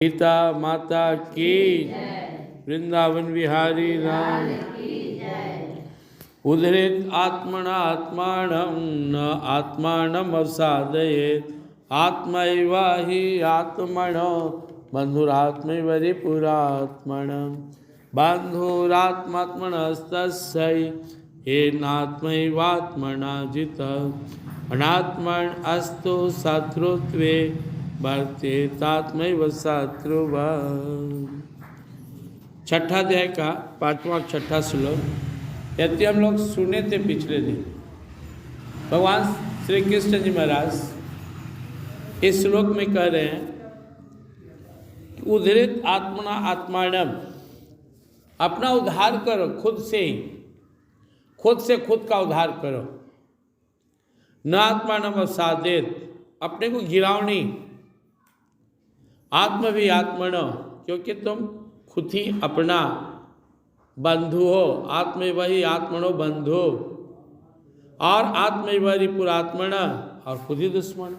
गीता माता की, वृंदावन बिहारी राम। उद्धरेत आत्मना आत्मानं न आत्मानं अवसादयेत्, आत्मैव हि आत्मनो बन्धुरात्मैव रिपुरात्मनः। बन्धुरात्मात्मनस्तस्य येनात्मैवात्मना जितः। अनात्मन अस्तु शत्रुत्वे वर्तेतात्मैव शत्रुवत्। छठा अध्याय का 5वां और 6ठा श्लोक। यदि हम लोग सुने थे पिछले दिन, भगवान श्री कृष्ण जी महाराज इस श्लोक में कह रहे हैं कि उद्धरित आत्मना आत्मानम, अपना उद्धार करो खुद से ही, खुद से खुद का उद्धार करो। न आत्मानम अवसादेत, अपने को गिराओ नहीं। आत्म भी आत्मनो, क्योंकि तुम खुद ही अपना बंधु हो। आत्म वही आत्मनो बंधु, और आत्म वही पुरात्मन, और खुद ही दुश्मन।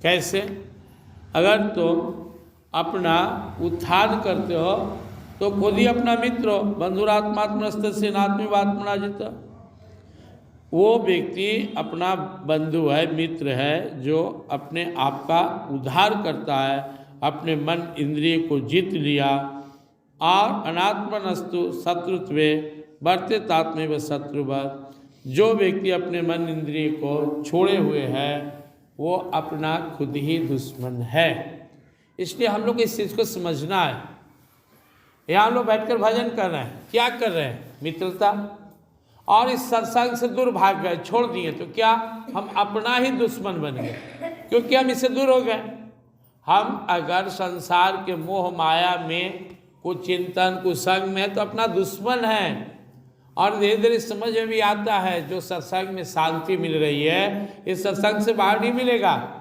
कैसे? अगर तुम अपना उत्थान करते हो तो खुद ही अपना मित्र हो। बंधुरात्मात्मनस्त से नात्मीवात्मना जित, वो व्यक्ति अपना बंधु है, मित्र है, जो अपने आप का उद्धार करता है, अपने मन इंद्रिय को जीत लिया। और अनात्मनस्तु शत्रुत्वे वर्तेतात्मैव शत्रुवत्, जो व्यक्ति अपने मन इंद्रिय को छोड़े हुए है वो अपना खुद ही दुश्मन है। इसलिए हम लोग इस चीज़ को समझना है। यहाँ हम लोग बैठकर भजन कर रहे हैं, क्या कर रहे हैं? मित्रता। और इस सत्संग से दूर भाग गए, छोड़ दिए, तो क्या हम अपना ही दुश्मन बन गए, क्योंकि हम इससे दूर हो गए। हम अगर संसार के मोह माया में कुछ चिंतन कुछ संग में तो अपना दुश्मन है। और धीरे धीरे समझ में भी आता है, जो सत्संग में शांति मिल रही है इस सत्संग से बाहर नहीं मिलेगा।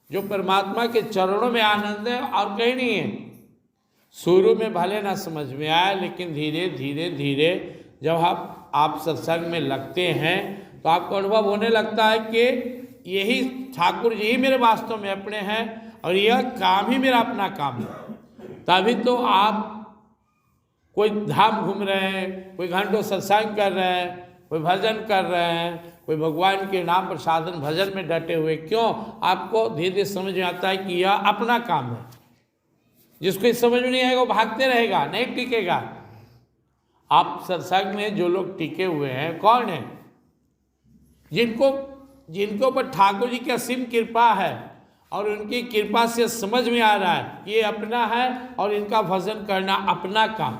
जो परमात्मा के चरणों में आनंद है और कहीं नहीं है। शुरू में भले ना समझ में आए, लेकिन धीरे धीरे धीरे जब आप सत्संग में लगते हैं तो आपको अनुभव होने लगता है कि यही ठाकुर जी ही मेरे वास्तव में अपने हैं, और यह काम ही मेरा अपना काम है। तभी तो आप कोई धाम घूम रहे हैं, कोई घंटों सत्संग कर रहे हैं, कोई भजन कर रहे हैं, कोई भगवान के नाम पर साधन भजन में डटे हुए। क्यों? आपको धीरे धीरे समझ में आता है कि यह अपना काम है। जिसको इस समझ में नहीं आएगा वो भागते रहेगा, नहीं टिकेगा। आप सत्संग में जो लोग टिके हुए हैं कौन है? जिनको ऊपर ठाकुर जी की असीम कृपा है, और उनकी कृपा से समझ में आ रहा है ये अपना है और इनका भजन करना अपना काम।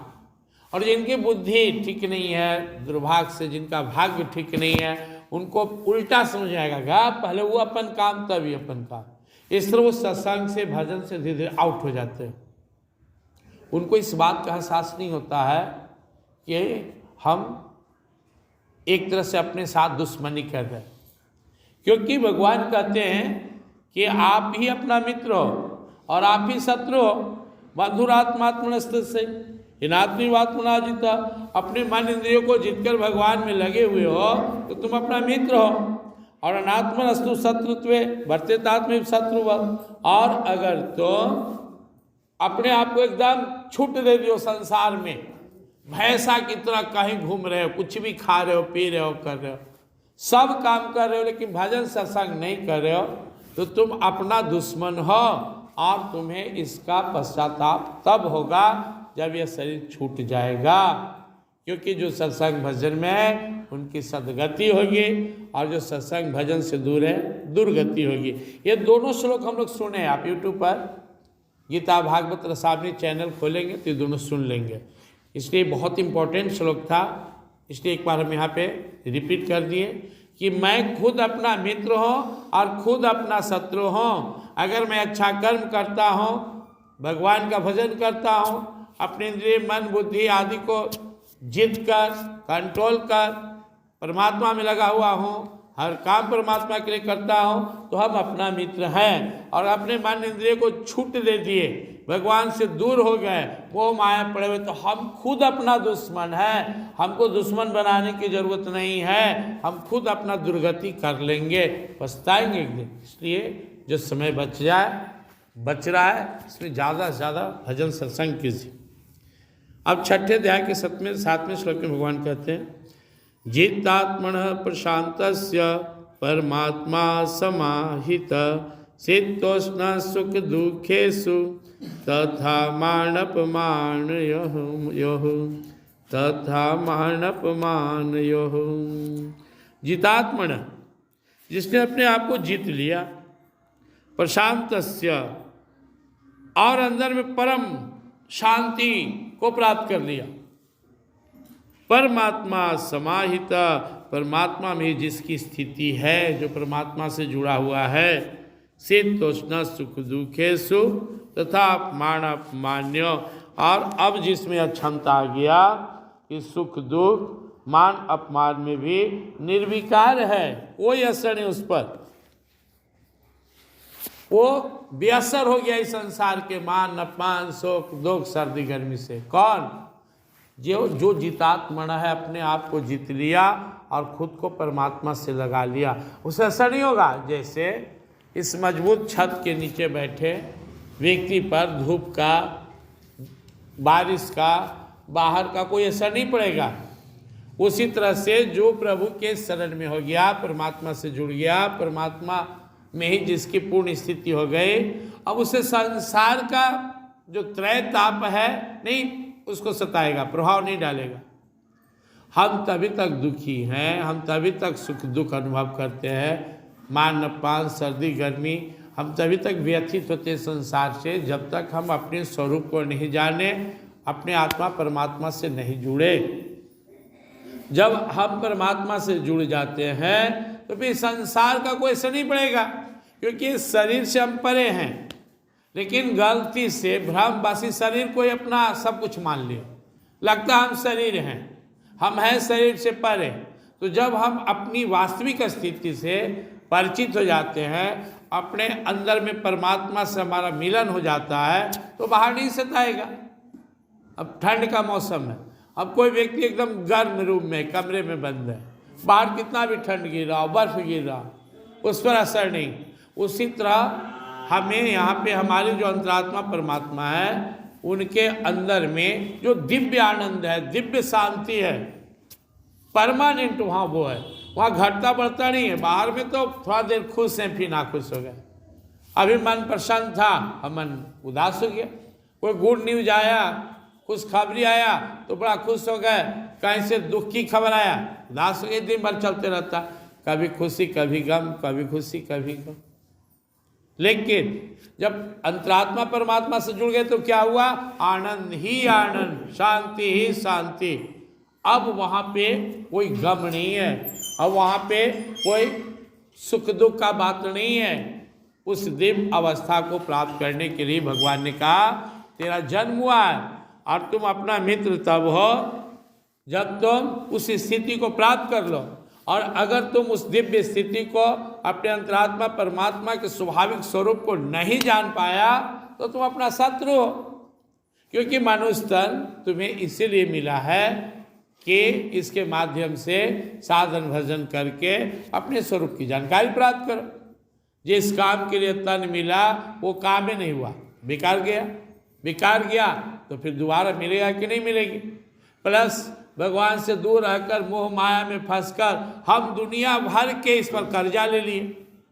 और जिनकी बुद्धि ठीक नहीं है, दुर्भाग्य से जिनका भाग्य ठीक नहीं है, उनको उल्टा समझ आएगा, पहले वो अपन काम तभी अपन काम। इस तरह वो सत्संग से भजन से धीरे धीरे आउट हो जाते हैं। उनको इस बात का एहसास नहीं होता है कि हम एक तरह से अपने साथ दुश्मनी कर रहे हैं। क्योंकि भगवान कहते हैं कि आप ही अपना मित्र हो और आप ही शत्रु हो। बंधुरात्मात्मनस्तस्य येनात्मैवात्मना जितः, अपने मन इंद्रियों को जीतकर भगवान में लगे हुए हो तो तुम अपना मित्र हो। और अनात्मनस्तु शत्रुत्वे वर्तेतात्मैव शत्रुवत्, और अगर तुम अपने आप को एकदम छूट दे दियो संसार में, भैंसा की तरह कहीं घूम रहे हो, कुछ भी खा रहे हो, पी रहे हो, कर रहे हो, सब काम कर रहे हो, लेकिन भजन सत्संग नहीं कर रहे हो, तो तुम अपना दुश्मन हो। और तुम्हें इसका पश्चाताप तब होगा जब यह शरीर छूट जाएगा। क्योंकि जो सत्संग भजन में है उनकी सदगति होगी, और जो सत्संग भजन से दूर है दुर्गति होगी। ये दोनों श्लोक हम लोग सुने। आप यूट्यूब पर गीता भागवत रसावली चैनल खोलेंगे तो ये दोनों सुन लेंगे। इसलिए बहुत इंपॉर्टेंट श्लोक था, इसलिए एक बार हम यहाँ पे रिपीट कर दिए कि मैं खुद अपना मित्र हूँ और खुद अपना शत्रु हूँ। अगर मैं अच्छा कर्म करता हूँ, भगवान का भजन करता हूँ, अपने इंद्रिय मन बुद्धि आदि को जीत कर कंट्रोल कर परमात्मा में लगा हुआ हूँ, हर काम परमात्मा के लिए करता हूँ, तो हम अपना मित्र हैं। और अपने मन इंद्रिय को छूट दे दिए, भगवान से दूर हो गए, वो माया पड़े हुए, तो हम खुद अपना दुश्मन है। हमको दुश्मन बनाने की जरूरत नहीं है, हम खुद अपना दुर्गति कर लेंगे, पछताएंगे एक दिन। इसलिए जो समय बच जाए बच रहा है, इसमें ज़्यादा से ज़्यादा भजन सत्संग कीजिए। अब छठे अध्याय के 7वें श्लोक में भगवान कहते हैं, जितात्मनः प्रशान्तस्य परमात्मा समाहित शीतोष्ण सुख दुखेषु तथा मानपमानयोः तथा मानपमानयोः। जितात्मनः, जिसने अपने आप को जीत लिया, प्रशान्तस्य, और अंदर में परम शांति को प्राप्त कर लिया, परमात्मा समाहित, परमात्मा में जिसकी स्थिति है, जो परमात्मा से जुड़ा हुआ है, शीतोष्ण सुख दुखेषु तथा मान अपमान्य, और अब जिसमें क्षमता आ गया कि सुख दुख मान अपमान में भी निर्विकार है, कोई असर नहीं उस पर, वो बेअसर हो गया इस संसार के मान अपमान सुख दुख सर्दी गर्मी से। कौन? जो जितात्मन है, अपने आप को जीत लिया और खुद को परमात्मा से लगा लिया, उसे असर नहीं होगा। जैसे इस मजबूत छत के नीचे बैठे व्यक्ति पर धूप का, बारिश का, बाहर का कोई असर नहीं पड़ेगा। उसी तरह से जो प्रभु के शरण में हो गया, परमात्मा से जुड़ गया, परमात्मा में ही जिसकी पूर्ण स्थिति हो गई, अब उसे संसार का जो त्रय ताप है नहीं उसको सताएगा, प्रभाव नहीं डालेगा। हम तभी तक दुखी हैं, हम तभी तक सुख दुख अनुभव करते हैं, मान अपमान सर्दी गर्मी, हम तभी तक व्यथित होते हैं संसार से, जब तक हम अपने स्वरूप को नहीं जाने, अपने आत्मा परमात्मा से नहीं जुड़े। जब हम परमात्मा से जुड़ जाते हैं तो फिर संसार का कोई असर नहीं पड़ेगा, क्योंकि शरीर से हम परे हैं, लेकिन गलती से भ्रमवासी शरीर को अपना सब कुछ मान लिया, लगता हम शरीर हैं, हम हैं शरीर से परे। तो जब हम अपनी वास्तविक स्थिति से परिचित हो जाते हैं, अपने अंदर में परमात्मा से हमारा मिलन हो जाता है, तो बाहर नहीं सताएगा। अब ठंड का मौसम है, अब कोई व्यक्ति एकदम गर्म रूम में कमरे में बंद है, बाहर कितना भी ठंड गिर रहा हो, बर्फ गिर रहा हो, उस पर असर नहीं। उसी तरह हमें यहाँ पे हमारी जो अंतरात्मा परमात्मा है, उनके अंदर में जो दिव्य आनंद है, दिव्य शांति है, परमानेंट वहाँ वो है, वहाँ घटता बढ़ता नहीं है। बाहर में तो थोड़ा देर खुश हैं फिर नाखुश हो गए, अभी मन प्रसन्न था अब मन उदास हो गया, कोई गुड न्यूज आया, खुशखबरी आया तो बड़ा खुश हो गए, कहीं से दुख की खबर आया उदास हो गए, दिन भर चलते रहता, कभी खुशी कभी गम, कभी खुशी कभी गम। लेकिन जब अंतरात्मा परमात्मा से जुड़ गए तो क्या हुआ? आनंद ही आनंद, शांति ही शांति। अब वहाँ पे कोई गम नहीं है, अब वहाँ पे कोई सुख दुख का बात नहीं है। उस दिव्य अवस्था को प्राप्त करने के लिए भगवान ने कहा तेरा जन्म हुआ है और तुम अपना मित्र तब हो जब तुम उस स्थिति को प्राप्त कर लो। और अगर तुम उस दिव्य स्थिति को, अपने अंतरात्मा परमात्मा के स्वाभाविक स्वरूप को नहीं जान पाया तो तुम अपना शत्रु हो, क्योंकि मनुष्य तन तुम्हें इसीलिए मिला है कि इसके माध्यम से साधन भजन करके अपने स्वरूप की जानकारी प्राप्त करो। जिस काम के लिए तन मिला वो काम ही नहीं हुआ, बेकार गया, बेकार गया तो फिर दोबारा मिलेगा कि नहीं मिलेगी। प्लस भगवान से दूर रहकर मोह माया में फंसकर हम दुनिया भर के इस पर कर्जा ले लिए,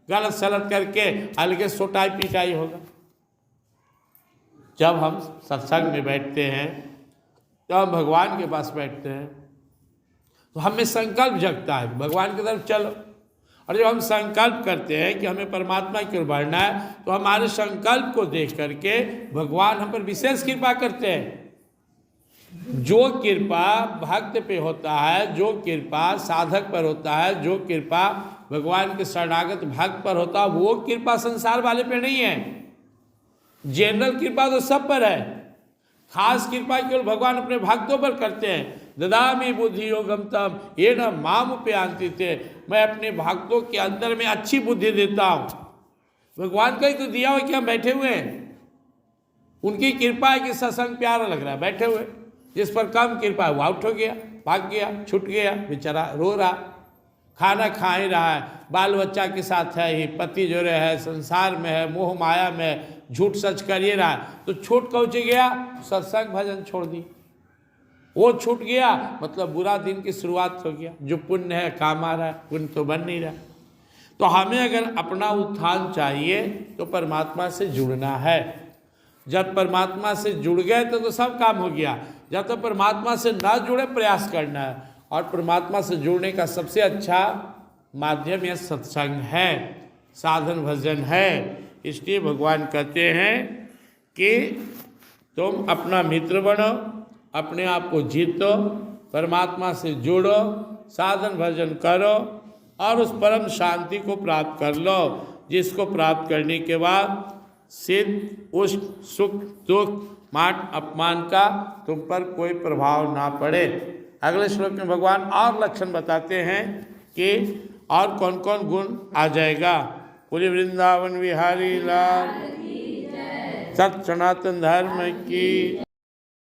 गलत सलत करके अलगे सोटाई पिटाई होगा। जब हम सत्संग में बैठते हैं, जब हम भगवान के पास बैठते हैं तो हमें संकल्प जगता है भगवान की तरफ चलो। और जब हम संकल्प करते हैं कि हमें परमात्मा की ओर बढ़ना है तो हमारे संकल्प को देख करके भगवान हम पर विशेष कृपा करते हैं। जो कृपा भक्त पे होता है, जो कृपा साधक पर होता है, जो कृपा भगवान के शरणागत भक्त पर होता है, वो कृपा संसार वाले पे नहीं है। जनरल कृपा तो सब पर है, खास कृपा केवल भगवान अपने भक्तों पर करते हैं। ददामि बुद्धि योगम तम ये न माम उपयांति थे, मैं अपने भक्तों के अंदर में अच्छी बुद्धि देता हूँ। भगवान का ही तो दिया हुआ कि हम बैठे हुए हैं, उनकी कृपा है कि सत्संग प्यारा लग रहा है बैठे हुए। जिस पर कम कृपा है वो आउट हो गया, भाग गया, छूट गया, बेचारा रो रहा। खाना खा ही रहा है, बाल बच्चा के साथ है ही, पति जो है संसार में है, मोह माया में झूठ सच कर ही रहा है, तो छूट पहुँच गया, सत्संग भजन छोड़ दी, वो छूट गया, मतलब बुरा दिन की शुरुआत हो गया। जो पुण्य है काम आ रहा है, पुण्य तो बन नहीं रहा। तो हमें अगर अपना उत्थान चाहिए तो परमात्मा से जुड़ना है। जब परमात्मा से जुड़ गए तो सब काम हो गया। जब तक परमात्मा से ना जुड़े प्रयास करना है, और परमात्मा से जुड़ने का सबसे अच्छा माध्यम यह सत्संग है, साधन भजन है। इसलिए भगवान कहते हैं कि तुम अपना मित्र बनो, अपने आप को जीतो, परमात्मा से जुड़ो, साधन भजन करो और उस परम शांति को प्राप्त कर लो, जिसको प्राप्त करने के बाद सिद्ध उष्ण सुख दुख मान अपमान का तुम पर कोई प्रभाव ना पड़े। अगले श्लोक में भगवान और लक्षण बताते हैं कि और कौन कौन गुण आ जाएगा। पूरी वृंदावन बिहारी लाल सत सनातन धर्म की